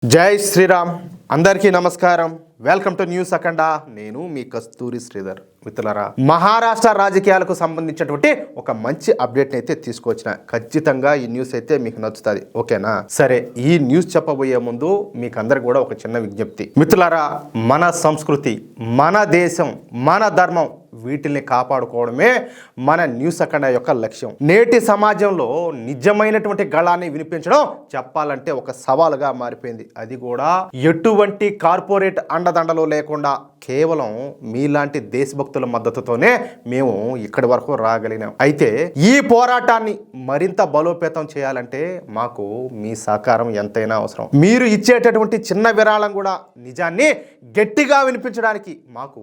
జై శ్రీరామ్. అందరికీ నమస్కారం. వెల్కమ్ టు న్యూస్ అఖండ. నేను మీ కస్తూరి శ్రీధర్. మిత్రులారా, మహారాష్ట్ర రాజకీయాలకు సంబంధించినటువంటి ఒక మంచి అప్డేట్ని అయితే తీసుకొచ్చిన. ఖచ్చితంగా ఈ న్యూస్ అయితే మీకు నచ్చుతుంది. ఓకేనా? సరే, ఈ న్యూస్ చెప్పబోయే ముందు మీకు అందరికి కూడా ఒక చిన్న విజ్ఞప్తి. మిత్రులారా, మన సంస్కృతి, మన దేశం, మన ధర్మం, వీటిల్ని కాపాడుకోవడమే మన న్యూస్ అఖండ యొక్క లక్ష్యం. నేటి సమాజంలో నిజమైనటువంటి గళాన్ని వినిపించడం చెప్పాలంటే ఒక సవాలుగా మారిపోయింది. అది కూడా ఎటువంటి కార్పొరేట్ అండదండలు లేకుండా కేవలం మీలాంటి దేశభక్తుల మద్దతుతోనే మేము ఇక్కడి వరకు రాగలిగినాం. అయితే ఈ పోరాటాన్ని మరింత బలోపేతం చేయాలంటే మాకు మీ సహకారం ఎంతైనా అవసరం. మీరు ఇచ్చేటటువంటి చిన్న విరాళం కూడా నిజాన్ని గట్టిగా వినిపించడానికి మాకు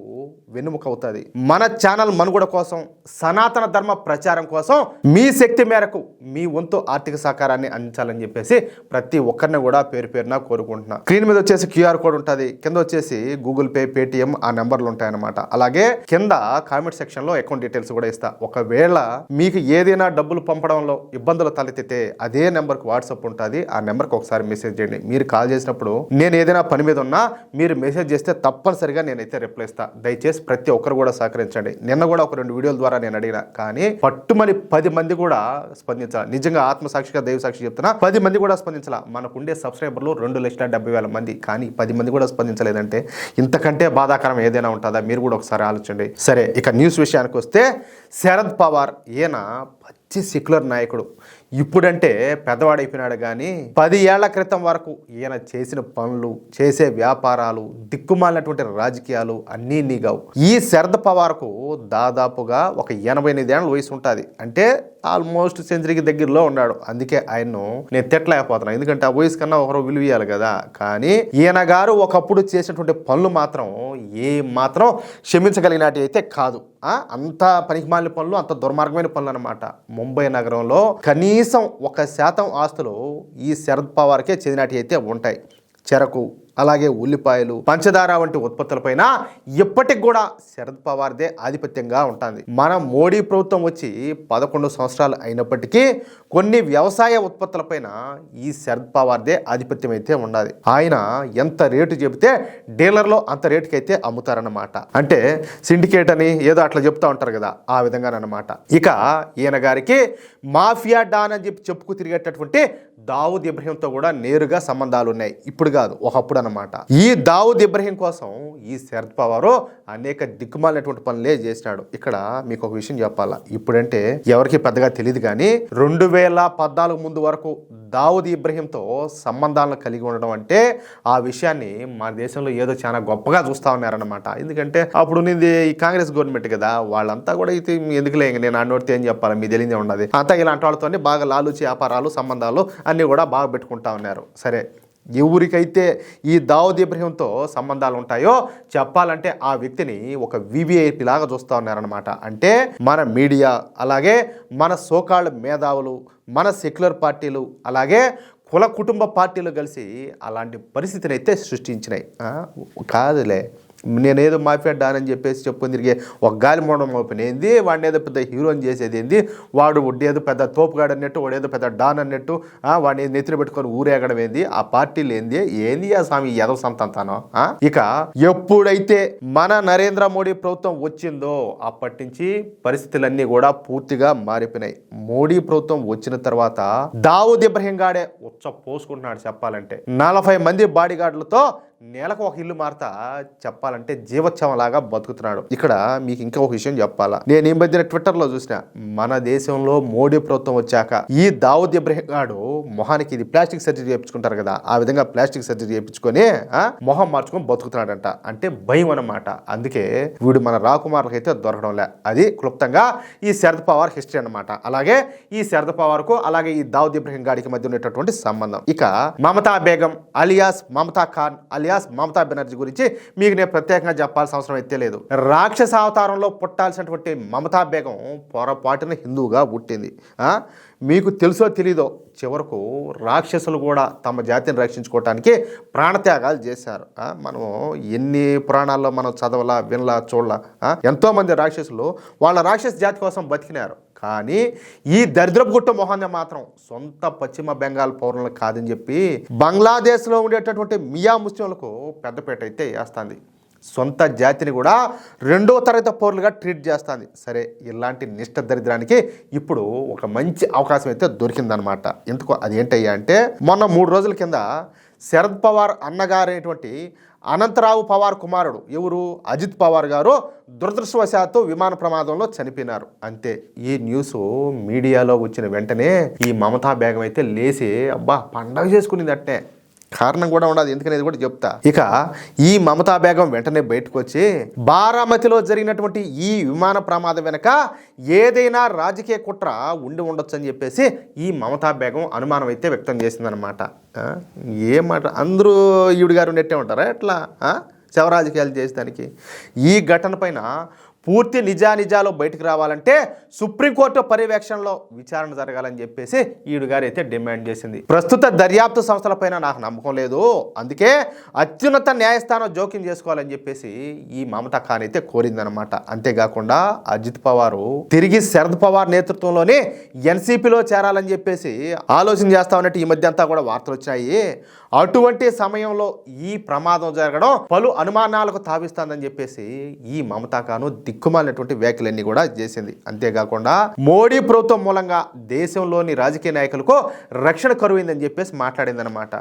వెన్నుముక అవుతుంది. మన ఛానల్ మనుగడ కోసం, సనాతన ధర్మ ప్రచారం కోసం మీ శక్తి మేరకు మీ వంతు ఆర్థిక సహకారాన్ని అందించాలని చెప్పేసి ప్రతి ఒక్కరిని కూడా పేరు పేరున కోరుకుంటున్నా. స్క్రీన్ మీద వచ్చేసి క్యూఆర్ కోడ్ ఉంటుంది, కింద వచ్చేసి గూగుల్ పే, పేటిఎం ఆ నెంబర్లు ఉంటాయన్నమాట. అలాగే కింద కామెంట్ సెక్షన్ లో అకౌంట్ డీటెయిల్స్ కూడా ఇస్తా. ఒకవేళ మీకు ఏదైనా డబ్బులు పంపడంలో ఇబ్బందులు తలెత్తితే అదే నెంబర్కి వాట్సాప్ ఉంటుంది. ఆ నెంబర్కి ఒకసారి మెసేజ్ చేయండి. మీరు కాల్ చేసినప్పుడు నేను ఏదైనా పని మీద ఉన్నా మీరు మెసేజ్ చేస్తే తప్పనిసరిగా నేనైతే రిప్లై ఇస్తా. దయచేసి ప్రతి ఒక్కరు కూడా సహకరించండి. నిన్న కూడా ఒక 2 వీడియోల ద్వారా నేను అడిగినా, కానీ పట్టుమని 10 మంది కూడా స్పందించాలి. నిజంగా ఆత్మసాక్షిగా దైవ సాక్షి చెప్తున్నా, 10 మంది కూడా స్పందించాల. మనకుండే సబ్స్క్రైబర్లు 2,70,000 మంది, కానీ 10 మంది కూడా స్పందించలేదంటే ఇంతకంటే బాధాకరం ఏదైనా ఉంటుందా? మీరు కూడా ఒకసారి ఆలోచించండి. సరే, ఇక న్యూస్ విషయానికి వస్తే, శరద్ పవార్ ఈయన పచ్చి సెక్యులర్ నాయకుడు. ఇప్పుడంటే పెద్దవాడైపోయినాడు, కానీ 10 ఏళ్ల క్రితం వరకు ఈయన చేసిన పనులు, చేసే వ్యాపారాలు, దిక్కుమాలినటువంటి రాజకీయాలు అన్నీ నీగావు. ఈ శరద్ పవార్కు దాదాపుగా ఒక 88 ఏళ్ళ వయసు ఉంటుంది. అంటే ఆల్మోస్ట్ సెంచరీకి దగ్గరలో ఉన్నాడు. అందుకే ఆయన్ను నేను తిట్టలేకపోతున్నాను, ఎందుకంటే ఆ వయసు కన్నా ఒకరు విలువయాలి కదా. కానీ ఈయన గారు ఒకప్పుడు చేసినటువంటి పనులు మాత్రం ఏ మాత్రం క్షమించగలిగినట్టు అయితే కాదు. అంత పనికిమాలిన పనులు, అంత దుర్మార్గమైన పనులు అనమాట. ముంబై నగరంలో కనీసం 1% ఆస్తులు ఈ శరద్ పవార్కే చెందినట్టు అయితే ఉంటాయి. చెరకు, అలాగే ఉల్లిపాయలు, పంచదార వంటి ఉత్పత్తులపైన ఇప్పటికి కూడా శరద్ పవార్దే ఆధిపత్యంగా ఉంటుంది. మన మోడీ ప్రభుత్వం వచ్చి 11 సంవత్సరాలు అయినప్పటికీ కొన్ని వ్యవసాయ ఉత్పత్తులపైన ఈ శరద్ పవార్దే ఆధిపత్యం అయితే ఉన్నది. ఆయన ఎంత రేటు చెబితే డీలర్లో అంత రేటుకి అయితే అమ్ముతారన్నమాట. అంటే సిండికేట్ అని ఏదో అట్లా చెప్తా ఉంటారు కదా, ఆ విధంగానమాట. ఇక ఈయన గారికి మాఫియా డాన్ అని చెప్పుకు తిరిగేటటువంటి దావుద్ ఇబ్రహీంతో కూడా నేరుగా సంబంధాలు ఉన్నాయి. ఇప్పుడు కాదు, ఒకప్పుడు అన్నమాట. ఈ దావుద్ ఇబ్రహీం కోసం ఈ శరద్ పవార్ అనేక దిక్కుమాలినటువంటి పనులే చేసినాడు. ఇక్కడ మీకు ఒక విషయం చెప్పాలా, ఇప్పుడంటే ఎవరికి పెద్దగా తెలియదు, కానీ 2014 ముందు వరకు దావుద్ ఇబ్రహీంతో సంబంధాలను కలిగి ఉండడం అంటే ఆ విషయాన్ని మన దేశంలో ఏదో చాలా గొప్పగా చూస్తూ ఉన్నారన్నమాట. ఎందుకంటే అప్పుడు ఉన్నది ఈ కాంగ్రెస్ గవర్నమెంట్ కదా, వాళ్ళంతా కూడా అయితే ఎందుకులే, నేను అన్నోడితే ఏం చెప్పాలి, మీ తెలియదే ఉన్నది. అంతా ఇలాంటి వాళ్ళతో బాగా లాలూచి వ్యాపారాలు, సంబంధాలు అన్నీ కూడా బాగా పెట్టుకుంటా ఉన్నారు. సరే, ఎవరికైతే ఈ దావుద్ ఇబ్రహీంతో సంబంధాలు ఉంటాయో చెప్పాలంటే ఆ వ్యక్తిని ఒక వివిఐపి లాగా చూస్తూ ఉన్నారనమాట. అంటే మన మీడియా, అలాగే మన సోకాళ్ళ మేధావులు, మన సెక్యులర్ పార్టీలు, అలాగే కుటుంబ పార్టీలు కలిసి అలాంటి పరిస్థితిని అయితే సృష్టించినాయి. కాదులే, నేనేదో మాఫియా డాన్ అని చెప్పేసి చెప్పుకొని తిరిగే ఒక గాలి మోడం ఓపెన్ ఏంది, వాడిని ఏదో పెద్ద హీరో అని చేసేది ఏంది, వాడు ఏదో పెద్ద తోపుగాడు అన్నట్టు, వాడు ఏదో పెద్ద డాన్ అన్నట్టు వాడిని నెత్తిన పెట్టుకొని ఊరేగడం ఏంది, ఆ పార్టీలు ఏంది ఆ స్వామి ఎదవ సంతానో. ఇక ఎప్పుడైతే మన నరేంద్ర మోడీ ప్రభుత్వం వచ్చిందో అప్పటి నుంచి పరిస్థితులన్నీ కూడా పూర్తిగా మారిపోయినాయి. మోడీ ప్రభుత్వం వచ్చిన తర్వాత దావుద్ ఇబ్రహీం గాడే ఉచ్చ పోసుకుంటున్నాడు. చెప్పాలంటే 40 మంది బాడీ గార్డులతో నెలకు ఒక ఇల్లు మారుతా చెప్పాలంటే జీవోత్సవం లాగా బతుకుతున్నాడు. ఇక్కడ మీకు ఇంకా ఒక విషయం చెప్పాలా, నేను ఈ మధ్యన ట్విట్టర్లో చూసిన, మన దేశంలో మోడీ ప్రభుత్వం వచ్చాక ఈ దావుద్ ఇబ్రహీం గాడు మొహానికి ఇది ప్లాస్టిక్ సర్జరీ చేయించుకుంటారు కదా, ఆ విధంగా ప్లాస్టిక్ సర్జరీ చేయించుకొని మొహం మార్చుకొని బతుకుతున్నాడంట. అంటే భయం అన్నమాట. అందుకే వీడు మన రాకుమార్లకు అయితే దొరకడం లే. అది క్లుప్తంగా ఈ శరద్ పవార్ హిస్టరీ అన్నమాట. అలాగే ఈ శరద్ పవార్కు అలాగే ఈ దావుద్ ఇబ్రహీం గాడికి మధ్య ఉన్నటువంటి సంబంధం. ఇక మమతా బేగం అలియాస్ మమతా ఖాన్ అలియాస్ మమతా బెనర్జీ గురించి మీకు నేను ప్రత్యేకంగా చెప్పాల్సిన అవసరం అయితే లేదు. రాక్షస అవతారంలో పుట్టాల్సినటువంటి మమతా బేగం పొరపాటున హిందువుగా పుట్టింది. మీకు తెలుసో తెలీదో, చివరకు రాక్షసులు కూడా తమ జాతిని రక్షించుకోవటానికి ప్రాణత్యాగాలు చేశారు. మనం ఎన్ని పురాణాల్లో మనం చదవలా, వినలా, చూడలా. ఎంతోమంది రాక్షసులు వాళ్ళ రాక్షస జాతి కోసం బతికినారు. కానీ ఈ దరిద్రపు గుట్ట మొహాన్ని మాత్రం సొంత పశ్చిమ బెంగాల్ పౌరులను కాదని చెప్పి బంగ్లాదేశ్లో ఉండేటటువంటి మియా ముస్లింలకు పెద్దపేట అయితే వేస్తుంది. సొంత జాతిని కూడా రెండో తరగతి పౌరులుగా ట్రీట్ చేస్తుంది. సరే, ఇలాంటి నిష్ఠ దరిద్రానికి ఇప్పుడు ఒక మంచి అవకాశం అయితే దొరికిందనమాట. ఎందుకు అదేంటయ్యా అంటే, మొన్న 3 రోజుల కింద శరద్ పవార్ అన్నగారైనటువంటి అనంతరావు పవార్ కుమారుడు ఎవరు అజిత్ పవార్ గారు దురదృష్టవశాత్తు విమాన ప్రమాదంలో చనిపోయినారు. అంతే, ఈ న్యూస్ మీడియాలో వచ్చిన వెంటనే ఈ మమతా బేగం అయితే లేచి అబ్బా పండగ చేసుకునేది. అట్టే కారణం కూడా ఉండదు, ఎందుకనేది కూడా చెప్తా. ఇక ఈ మమతా బేగం వెంటనే బయటకు వచ్చి బారామతిలో జరిగినటువంటి ఈ విమాన ప్రమాదం వెనక ఏదైనా రాజకీయ కుట్ర ఉండి ఉండొచ్చు అని చెప్పేసి ఈ మమతా బేగం అనుమానం అయితే వ్యక్తం చేసిందనమాట. ఏమాట అందరూ ఈవిడ గారు నెట్టే ఉంటారా ఎట్లా శవ రాజకీయాలు చేసేదానికి? ఈ ఘటన పైన పూర్తి నిజాలు బయటకు రావాలంటే సుప్రీంకోర్టు పర్యవేక్షణలో విచారణ జరగాలని చెప్పేసి ఈడు గారు అయితే డిమాండ్ చేసింది. ప్రస్తుత దర్యాప్తు సంస్థలపైన నాకు నమ్మకం లేదు, అందుకే అత్యున్నత న్యాయస్థానం జోక్యం చేసుకోవాలని చెప్పేసి ఈ మమతా ఖాన్ అయితే కోరిందనమాట. అంతేకాకుండా అజిత్ పవార్ తిరిగి శరద్ పవార్ నేతృత్వంలోనే ఎన్సీపీలో చేరాలని చెప్పేసి ఆలోచన చేస్తా ఉన్నట్టు ఈ మధ్య అంతా కూడా వార్తలు వచ్చాయి. అటువంటి సమయంలో ఈ ప్రమాదం జరగడం పలు అనుమానాలకు తావిస్తుందని చెప్పేసి ఈ మమతా ఖాన్ దిక్కుమాలినటువంటి వ్యాఖ్యలన్నీ కూడా చేసింది. అంతేకాకుండా మోడీ ప్రభుత్వం మూలంగా దేశంలోని రాజకీయ నాయకులకు రక్షణ కరువైందని చెప్పేసి మాట్లాడిందనమాట.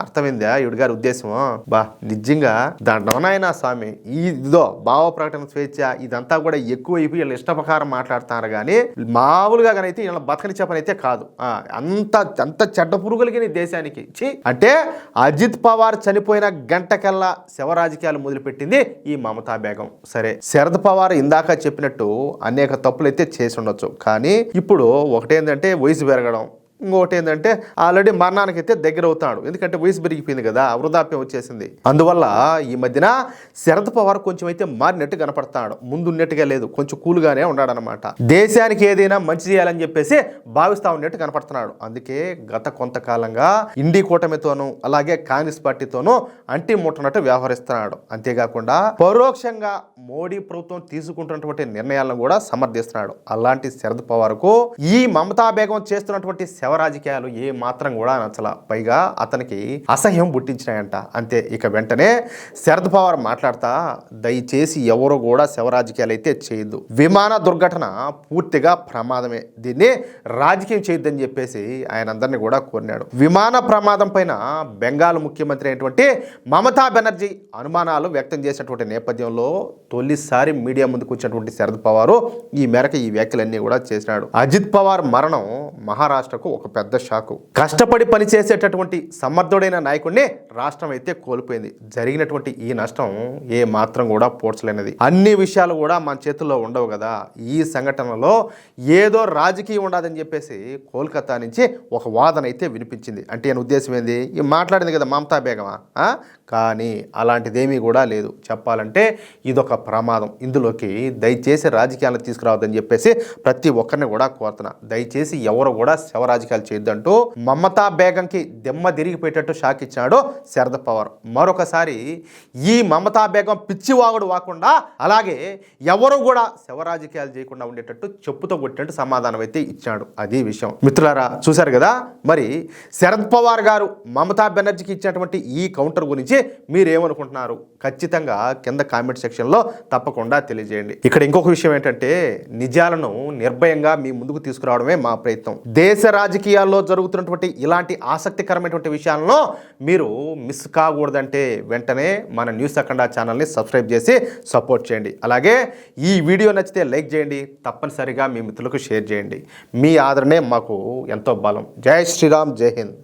అర్థమైందా ఈవిడ గారి ఉద్దేశం? బా నిజంగా దండవనాయన స్వామి, ఇదో భావ ప్రకటన స్వేచ్ఛ ఇదంతా కూడా ఎక్కువైపోయి వీళ్ళు ఇష్టప్రకారం మాట్లాడుతున్నారు. కానీ మామూలుగా అయితే వీళ్ళ బతకని చెప్పనైతే కాదు. అంత చెడ్డ పురుగులకి దేశానికి అంటే అజిత్ పవార్ చనిపోయిన గంటకల్లా శవ రాజకీయాలు మొదలుపెట్టింది ఈ మమతా బేగం. సరే, శరద్ పవార్ ఇందాక చెప్పినట్టు అనేక తప్పులు అయితే చేసి ఉండొచ్చు, కానీ ఇప్పుడు ఒకటేంటంటే వయసు పెరగడం, ఇంకోటి ఏంటంటే ఆల్రెడీ మరణానికి అయితే దగ్గర అవుతాడు. ఎందుకంటే వయసు పెరిగిపోయింది కదా, వృద్ధాప్యం వచ్చేసింది. అందువల్ల ఈ మధ్యన శరద్ పవార్ కొంచెం అయితే మారినట్టు కనపడతాడు, ముందున్నట్టుగా లేదు, కొంచెం కూల్గానే ఉన్నాడనమాట. దేశానికి ఏదైనా మంచి చేయాలని చెప్పేసి భావిస్తా ఉన్నట్టు కనపడుతున్నాడు. అందుకే గత కొంతకాలంగా ఇండి కూటమితోనూ అలాగే కాంగ్రెస్ పార్టీతోనూ అంటి ముట్టనట్టు వ్యవహరిస్తున్నాడు. అంతేకాకుండా పరోక్షంగా మోడీ ప్రభుత్వం తీసుకుంటున్నటువంటి నిర్ణయాలను కూడా సమర్థిస్తున్నాడు. అలాంటి శరద్ పవార్కు ఈ మమతా బేగం చేస్తున్నటువంటి రాజకీయాలు ఏ మాత్రం కూడా నచ్చల, పైగా అతనికి అసహ్యం పుట్టించినాయంట. అంతే, ఇక వెంటనే శరద్ పవార్ మాట్లాడతా దయచేసి ఎవరు కూడా శవ రాజకీయాలు అయితే చేయొద్దు, విమాన దుర్ఘటన పూర్తిగా ప్రమాదమే, దీన్ని రాజకీయం చేయొద్దని చెప్పేసి ఆయన అందరినీ కూడా కోరినాడు. విమాన ప్రమాదం పైన బెంగాల్ ముఖ్యమంత్రి అయినటువంటి మమతా బెనర్జీ అనుమానాలు వ్యక్తం చేసినటువంటి నేపథ్యంలో తొలిసారి మీడియా ముందుకు వచ్చినటువంటి శరద్ పవార్ ఈ మేరకు ఈ వ్యాఖ్యలన్నీ కూడా చేసినాడు. అజిత్ పవార్ మరణం మహారాష్ట్రకు ఒక పెద్ద షాకు. కష్టపడి పనిచేసేటటువంటి సమర్థుడైన నాయకుడిని రాష్ట్రం అయితే కోల్పోయింది. జరిగినటువంటి ఈ నష్టం ఏ మాత్రం కూడా పోడ్చలేనిది. అన్ని విషయాలు కూడా మన చేతుల్లో ఉండవు కదా. ఈ సంఘటనలో ఏదో రాజకీయం ఉండదని చెప్పేసి కోల్కతా నుంచి ఒక వాదన అయితే వినిపించింది. అంటే ఆయన ఉద్దేశం ఏంది? ఈ మాట్లాడింది కదా మమతా బేగమా, కానీ అలాంటిదేమీ కూడా లేదు. చెప్పాలంటే ఇదొక ప్రమాదం. ఇందులోకి దయచేసి రాజకీయాలను తీసుకురావద్దని చెప్పేసి ప్రతి ఒక్కరిని కూడా కోరుతున్నా. దయచేసి ఎవరు కూడా శవ రాజకీయాలు చేయొద్దంటూ మమతా బేగంకి దెమ్మ తిరిగిపోయేటట్టు షాక్ ఇచ్చాడు శరద్ పవార్. మరొకసారి ఈ మమతా బేగం పిచ్చివాగుడు వాకుండా అలాగే ఎవరు కూడా శవ రాజకీయాలు చేయకుండా ఉండేటట్టు చెప్పుతో కొట్టినట్టు సమాధానం అయితే ఇచ్చాడు. అది విషయం. మిత్రులారా, చూశారు కదా. మరి శరద్ పవార్ గారు మమతా బెనర్జీకి ఇచ్చినటువంటి ఈ కౌంటర్ గురించి మీరేమనుకుంటున్నారు? ఖచ్చితంగా కింద కామెంట్ సెక్షన్లో తప్పకుండా తెలియజేయండి. ఇక్కడ ఇంకొక విషయం ఏంటంటే, నిజాలను నిర్భయంగా మీ ముందుకు తీసుకురావడమే మా ప్రయత్నం. దేశ రాజకీయాల్లో జరుగుతున్నటువంటి ఇలాంటి ఆసక్తికరమైనటువంటి విషయాలను మీరు మిస్ కాకూడదంటే వెంటనే మన న్యూస్ అఖండ ఛానల్ని సబ్స్క్రైబ్ చేసి సపోర్ట్ చేయండి. అలాగే ఈ వీడియో నచ్చితే లైక్ చేయండి, తప్పనిసరిగా మీ మిత్రులకు షేర్ చేయండి. మీ ఆదరణే మాకు ఎంతో బలం. జై శ్రీరామ్, జై హింద్.